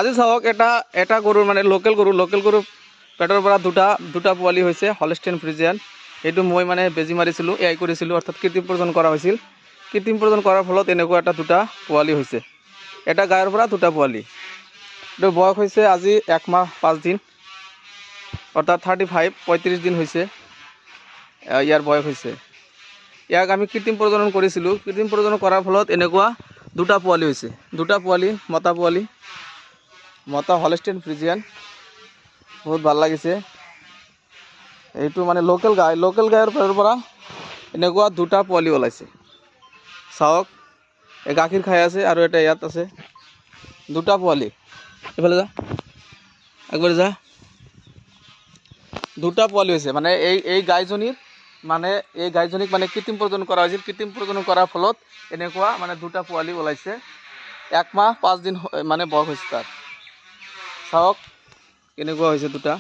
আজি চাওক এটা গৰুৰ মানে লোকেল গৰু পেটৰ পৰা দুটা পোৱালি হৈছে হলষ্টেইন ফ্ৰিজিয়ান। এইটো মই মানে বেজি মাৰিছিলোঁ, এআই কৰিছিলোঁ, অৰ্থাৎ কৃত্ৰিম প্ৰজনন কৰা হৈছিল। কৃত্ৰিম প্ৰজনন কৰাৰ ফলত এনেকুৱা দুটা পোৱালি হৈছে। এটা গাইৰ পৰা দুটা পোৱালি। এইটো বয়স হৈছে আজি 1 মাহ 5 দিন, অৰ্থাৎ 35 দিন হৈছে ইয়াৰ বয়স হৈছে। ইয়াক আমি কৃত্ৰিম প্ৰজনন কৰিছিলোঁ। কৃত্ৰিম প্ৰজনন কৰাৰ ফলত এনেকুৱা দুটা পোৱালি হৈছে। দুটা পোৱালি, মতা হলষ্টেইন ফ্ৰিজিয়ান। বহুত ভাল লাগিছে। এইটো মানে লোকেল গাইৰ পৰা এনেকুৱা দুটা পোৱালি ওলাইছে। চাওক, এই গাখীৰ খাই আছে আৰু এটা ইয়াত আছে। দুটা পোৱালি, এইফালে যা, একবাৰ যা। দুটা পোৱালি হৈছে মানে এই গাইজনীক মানে কৃত্ৰিম প্ৰজনন কৰা হৈছিল। কৃত্ৰিম প্ৰজনন কৰাৰ ফলত এনেকুৱা মানে দুটা পোৱালি ওলাইছে। 1 মাহ 5 দিন মানে বয়স হৈছে তাৰ। চাওক কেনেকুৱা হৈছে দুটা,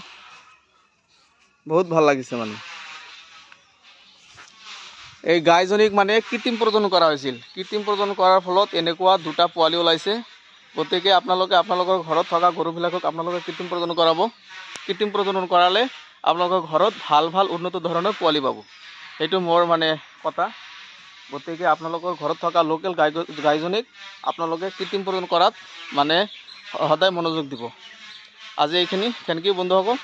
বহুত ভাল লাগিছে। মানে এই গাইজনীক মানে কৃত্ৰিম প্ৰজনন কৰা হৈছিল। কৃত্ৰিম প্ৰজনন কৰাৰ ফলত এনেকুৱা দুটা পোৱালি ওলাইছে। গতিকে আপোনালোকৰ ঘৰত থকা গৰুবিলাকক আপোনালোকে কৃত্ৰিম প্ৰজনন কৰাব। কৃত্ৰিম প্ৰজনন কৰালে আপোনালোকৰ ঘৰত ভাল উন্নত ধৰণৰ পোৱালি পাব। সেইটো মোৰ মানে কথা। গতিকে আপোনালোকৰ ঘৰত থকা লোকেল গাইজনীক আপোনালোকে কৃত্ৰিম প্ৰজনন কৰাত মানে সদায় মনোযোগ দিব। আজি এইখিনি, থেংক ইউ বন্ধুসকল।